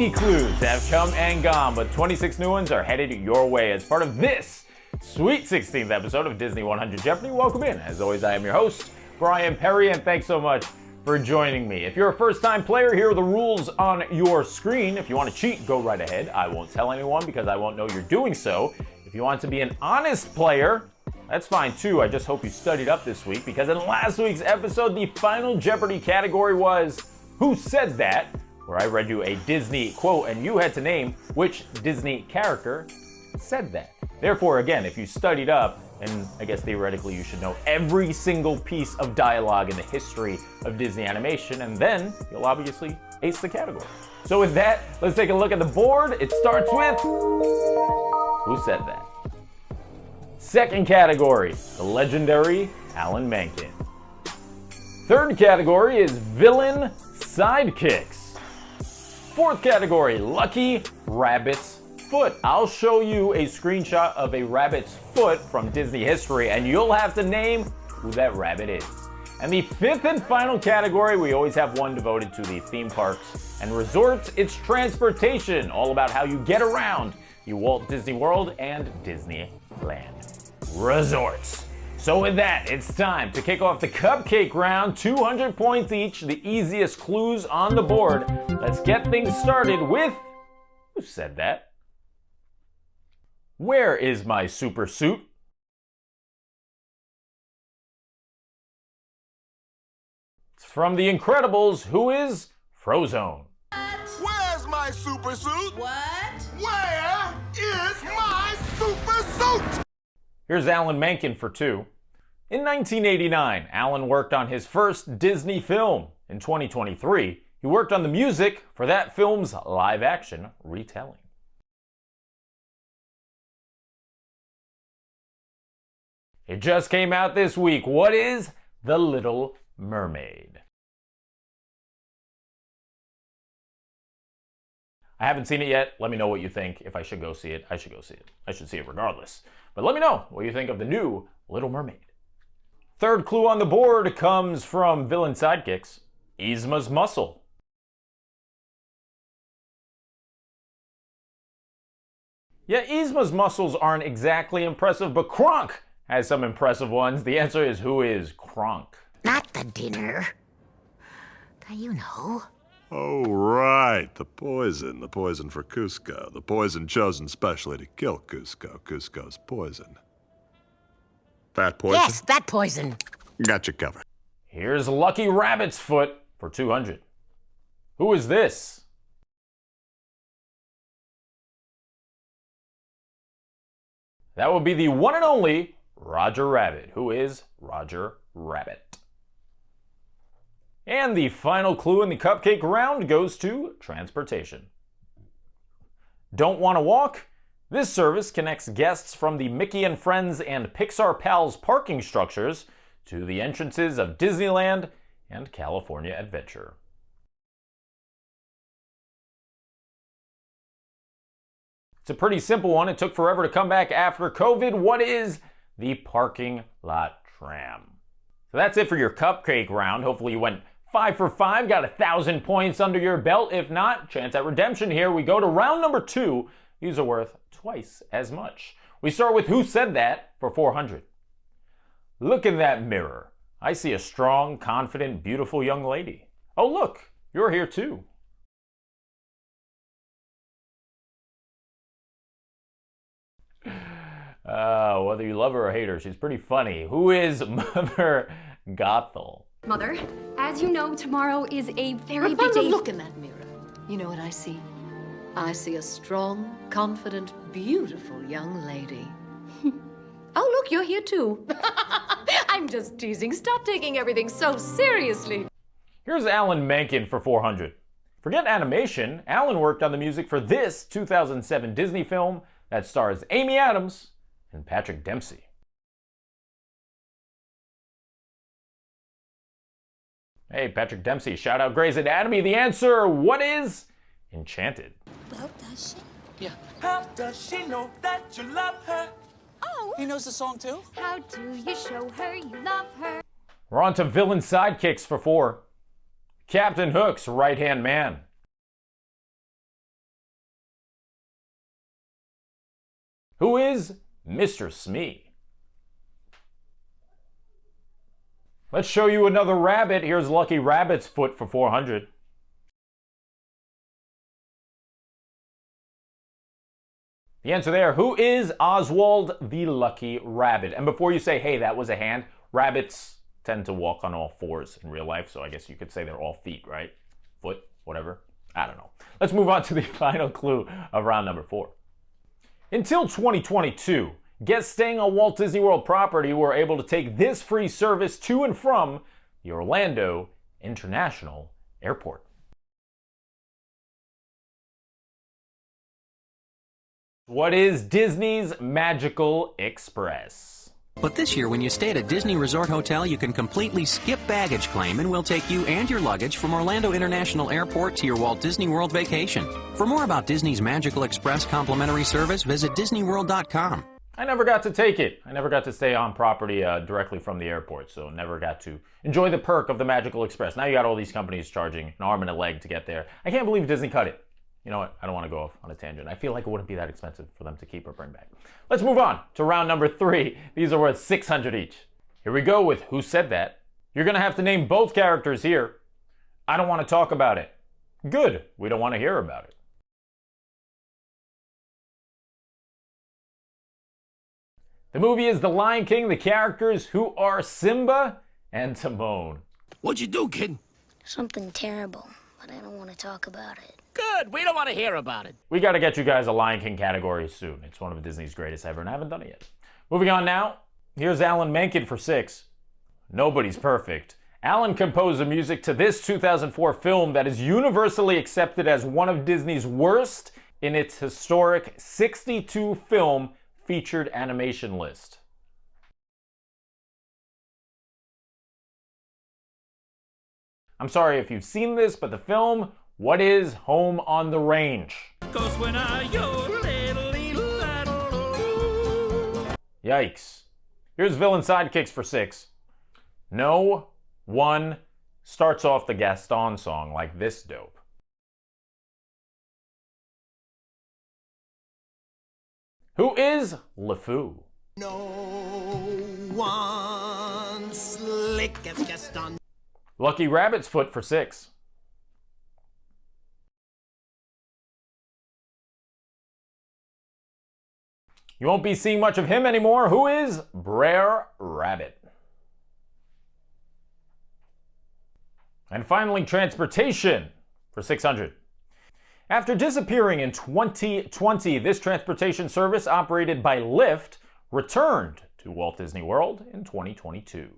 80 clues have come and gone, but 26 new ones are headed your way as part of this sweet 16th episode of Disney 100 Jeopardy. Welcome in. As always, I am your host, Bryan Perri, and thanks so much for joining me. If you're a first-time player, here are the rules on your screen. If you want to cheat, go right ahead. I won't tell anyone because I won't know you're doing so. If you want to be an honest player, that's fine too. I just hope you studied up this week, because in last week's episode, the Final Jeopardy category was Who Said That?, where I read you a Disney quote and you had to name which Disney character said that. Therefore, again, if you studied up, and I guess theoretically you should know every single piece of dialogue in the history of Disney animation, and then you'll obviously ace the category. So with that, let's take a look at the board. It starts with Who Said That? Second category, the legendary Alan Menken. Third category is Villain Sidekicks. Fourth category, Lucky Rabbit's Foot. I'll show you a screenshot of a rabbit's foot from Disney history, and you'll have to name who that rabbit is. And the fifth and final category, we always have one devoted to the theme parks and resorts. It's transportation, all about how you get around the Walt Disney World and Disneyland resorts. So with that, it's time to kick off the cupcake round. 200 points each, the easiest clues on the board. Let's get things started with Who Said That? Where is my super suit? It's from The Incredibles. Who is Frozone? Where's my super suit? What? Where is my super suit? Here's Alan Menken for 2. In 1989, Alan worked on his first Disney film. In 2023, he worked on the music for that film's live-action retelling. It just came out this week. What is The Little Mermaid? I haven't seen it yet. Let me know what you think. If I should go see it, I should go see it. I should see it regardless. But let me know what you think of the new Little Mermaid. Third clue on the board comes from Villain Sidekicks, Yzma's muscle. Yeah, Yzma's muscles aren't exactly impressive, but Kronk has some impressive ones. The answer is, who is Kronk? Not the dinner. You know. Oh, right. The poison for Cusco. The poison chosen specially to kill Cusco. Cusco's poison. That poison? Yes, that poison. Got you covered. Here's Lucky Rabbit's Foot for 200. Who is this? That would be the one and only Roger Rabbit. Who is Roger Rabbit? And the final clue in the cupcake round goes to transportation. Don't want to walk? This service connects guests from the Mickey and Friends and Pixar Pals parking structures to the entrances of Disneyland and California Adventure. It's a pretty simple one. It took forever to come back after COVID. What is the parking lot tram? So that's it for your cupcake round. Hopefully you went 5 for 5, got 1,000 points under your belt. If not, chance at redemption here. We go to round number 2. These are worth twice as much. We start with Who Said That for 400. Look in that mirror. I see a strong, confident, beautiful young lady. Oh look, you're here too. Whether you love her or hate her, she's pretty funny. Who is Mother Gothel? Mother, as you know, tomorrow is a very big day. Look in that mirror. You know what I see? I see a strong, confident, beautiful young lady. Oh, look, you're here too. I'm just teasing. Stop taking everything so seriously. Here's Alan Menken for 400. Forget animation, Alan worked on the music for this 2007 Disney film that stars Amy Adams and Patrick Dempsey. Hey, Patrick Dempsey, shout out Grey's Anatomy. The answer, what is Enchanted? Well, does she? Yeah. How does she know that you love her? Oh. He knows the song too? How do you show her you love her? We're on to Villain Sidekicks for 4. Captain Hook's right-hand man. Who is Mr. Smee? Let's show you another rabbit. Here's Lucky Rabbit's foot for 400. The answer there, who is Oswald the Lucky Rabbit? And before you say, hey, that was a hand, rabbits tend to walk on all fours in real life, so I guess you could say they're all feet, right? Foot, whatever. I don't know. Let's move on to the final clue of round number 4. Until 2022, guests staying on Walt Disney World property were able to take this free service to and from the Orlando International Airport. What is Disney's Magical Express? But this year, when you stay at a Disney Resort Hotel, you can completely skip baggage claim and we'll take you and your luggage from Orlando International Airport to your Walt Disney World vacation. For more about Disney's Magical Express complimentary service, visit DisneyWorld.com. I never got to take it. I never got to stay on property directly from the airport, so never got to enjoy the perk of the Magical Express. Now you got all these companies charging an arm and a leg to get there. I can't believe Disney cut it. You know what? I don't want to go off on a tangent. I feel like it wouldn't be that expensive for them to keep or bring back. Let's move on to round number 3. These are worth 600 each. Here we go with Who Said That? You're going to have to name both characters here. I don't want to talk about it. Good. We don't want to hear about it. The movie is The Lion King. The characters who are Simba and Timon. What'd you do, kid? Something terrible, but I don't want to talk about it. Good, we don't want to hear about it. We got to get you guys a Lion King category soon. It's one of Disney's greatest ever, and I haven't done it yet. Moving on now, here's Alan Menken for 6. Nobody's perfect. Alan composed the music to this 2004 film that is universally accepted as one of Disney's worst in its historic 62 film featured animation list. I'm sorry if you've seen this, but the film, what is Home on the Range? Yikes. Here's Villain Sidekicks for 6. No one starts off the Gaston song like this dope. Who is LeFou? No one slick as Gaston. Lucky Rabbit's foot for 6. You won't be seeing much of him anymore. Who is Brer Rabbit? And finally, transportation for 600. After disappearing in 2020, this transportation service operated by Lyft returned to Walt Disney World in 2022.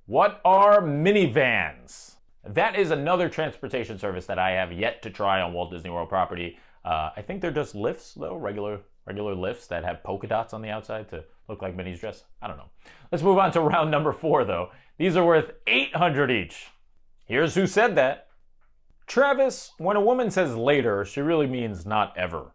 What are minivans? That is another transportation service that I have yet to try on Walt Disney World property. I think they're just lifts, though, regular lifts that have polka dots on the outside to look like Minnie's dress. I don't know. Let's move on to round number 4, though. These are worth 800 each. Here's Who Said That. Travis, when a woman says later, she really means not ever.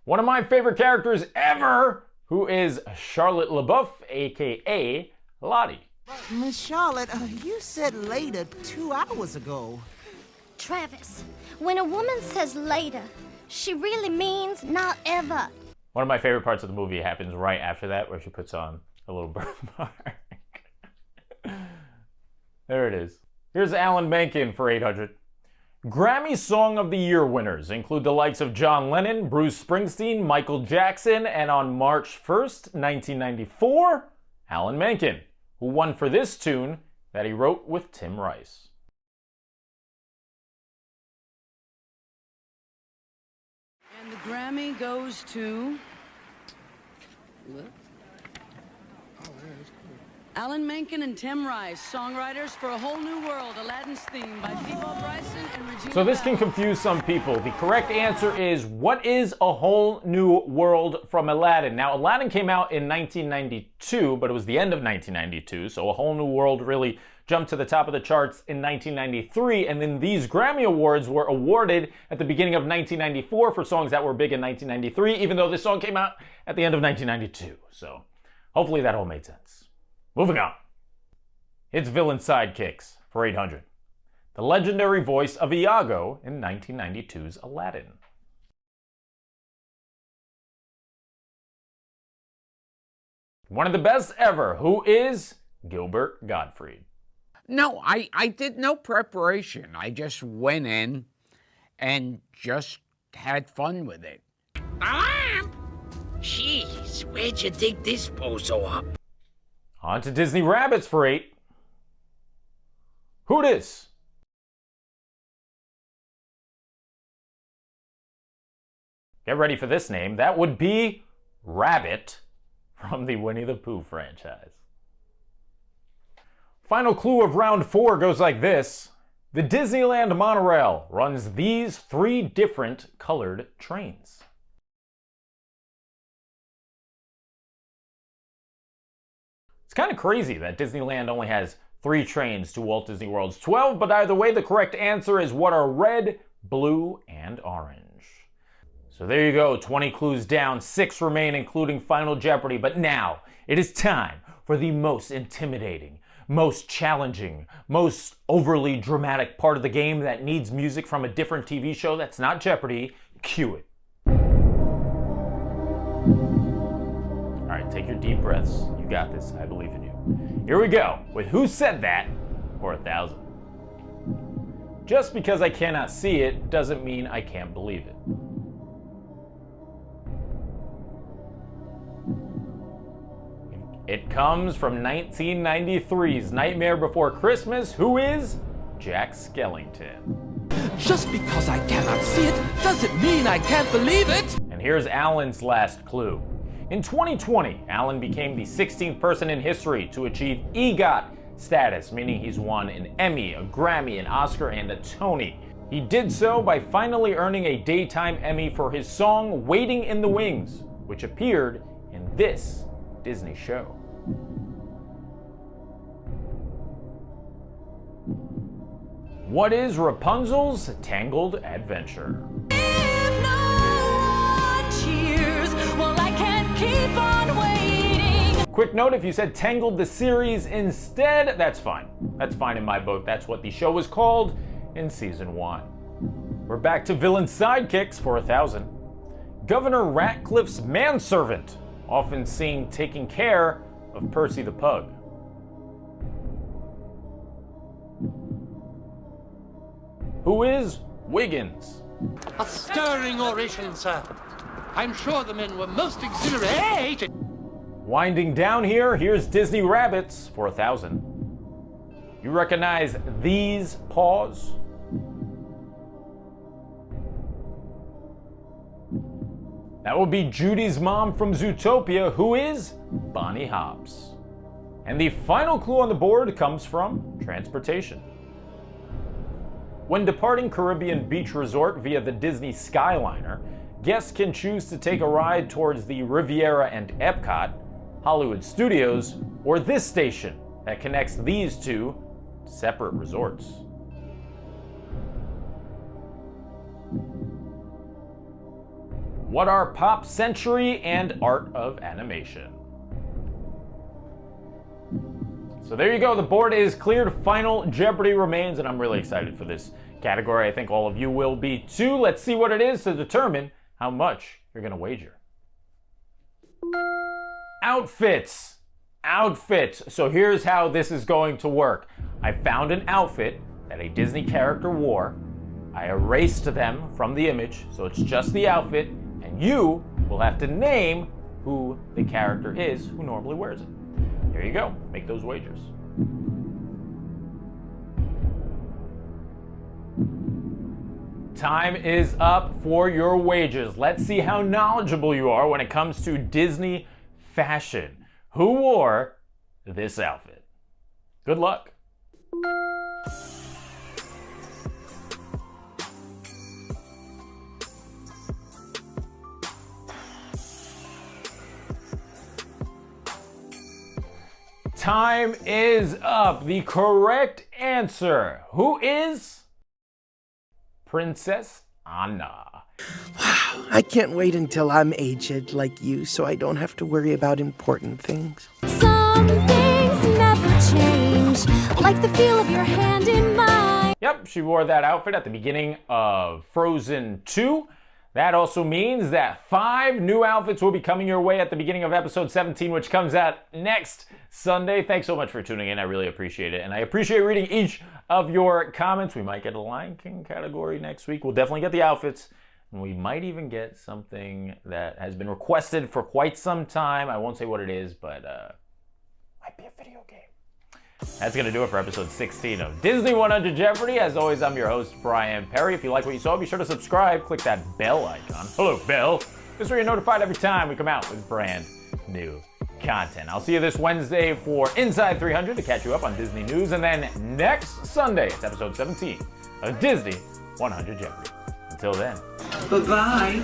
One of my favorite characters ever, who is Charlotte LaBeouf, a.k.a. Lottie. Miss Charlotte, you said later 2 hours ago. Travis, when a woman says later, she really means not ever. One of my favorite parts of the movie happens right after that, where she puts on a little birthmark. There it is. Here's Alan Menken for 800. Grammy Song of the Year winners include the likes of John Lennon, Bruce Springsteen, Michael Jackson, and on March 1st, 1994, Alan Menken, who won for this tune that he wrote with Tim Rice. And the Grammy goes to Alan Menken and Tim Rice, songwriters for A Whole New World, Aladdin's theme by Peabo Bryson and Regina. So this can confuse some people. The correct answer is, what is A Whole New World from Aladdin? Now, Aladdin came out in 1992, but it was the end of 1992, so A Whole New World really jumped to the top of the charts in 1993, and then these Grammy Awards were awarded at the beginning of 1994 for songs that were big in 1993, even though this song came out at the end of 1992. So hopefully that all made sense. Moving on. It's Villain Sidekicks for 800. The legendary voice of Iago in 1992's Aladdin. One of the best ever, who is Gilbert Gottfried. No, I did no preparation. I just went in and just had fun with it. Jeez, where'd you dig this bozo up? On to Disney Rabbits for 8. Who dis? Get ready for this name. That would be Rabbit from the Winnie the Pooh franchise. Final clue of round 4 goes like this. The Disneyland monorail runs these 3 different colored trains. It's kind of crazy that Disneyland only has 3 trains to Walt Disney World's 12, but either way, the correct answer is what are red, blue, and orange. So there you go, 20 clues down, 6 remain, including Final Jeopardy. But now, it is time for the most intimidating, most challenging, most overly dramatic part of the game that needs music from a different TV show that's not Jeopardy. Cue it. All right, take your deep breaths. You got this, I believe in you. Here we go, with Who Said That for 1,000. Just because I cannot see it doesn't mean I can't believe it. It comes from 1993's Nightmare Before Christmas. Who is Jack Skellington? Just because I cannot see it doesn't mean I can't believe it. And here's Alan's last clue. In 2020, Alan became the 16th person in history to achieve EGOT status, meaning he's won an Emmy, a Grammy, an Oscar, and a Tony. He did so by finally earning a Daytime Emmy for his song Waiting in the Wings, which appeared in this Disney show. What is Rapunzel's Tangled adventure? If no one cheers, well, I can't keep on waiting. Quick note, if you said Tangled the series instead, that's fine. That's fine in my book. That's what the show was called in season 1. We're back to Villain Sidekicks for 1,000. Governor Ratcliffe's manservant, often seen taking care of Percy the Pug. Who is Wiggins? A stirring oration, sir. I'm sure the men were most exhilarated. Winding down here, here's Disney Rabbits for 1,000. You recognize these paws? That would be Judy's mom from Zootopia, who is Bonnie Hobbs. And the final clue on the board comes from transportation. When departing Caribbean Beach Resort via the Disney Skyliner, guests can choose to take a ride towards the Riviera and Epcot, Hollywood Studios, or this station that connects these two separate resorts. What are Pop Century and Art of Animation? So there you go, the board is cleared. Final Jeopardy remains, and I'm really excited for this category. I think all of you will be too. Let's see what it is to determine how much you're gonna wager. Outfits. Outfits. So here's how this is going to work. I found an outfit that a Disney character wore. I erased them from the image, so it's just the outfit, and you will have to name who the character is who normally wears it. There you go. Make those wagers. Time is up for your wagers. Let's see how knowledgeable you are when it comes to Disney fashion. Who wore this outfit? Good luck. Time is up. The correct answer. Who is Princess Anna? Wow, I can't wait until I'm aged like you so I don't have to worry about important things. Some things never change. like the feel of your hand in mine. Yep, she wore that outfit at the beginning of Frozen 2. That also means that 5 new outfits will be coming your way at the beginning of episode 17, which comes out next Sunday. Thanks so much for tuning in. I really appreciate it. And I appreciate reading each of your comments. We might get a Lion King category next week. We'll definitely get the outfits. And we might even get something that has been requested for quite some time. I won't say what it is, but might be a video game. That's going to do it for episode 16 of Disney 100 Jeopardy. As always, I'm your host, Bryan Perri. If you like what you saw, be sure to subscribe. Click that bell icon. Hello, bell. This way you're notified every time we come out with brand new content. I'll see you this Wednesday for Inside 300 to catch you up on Disney news. And then next Sunday, it's episode 17 of Disney 100 Jeopardy. Until then. Bye-bye.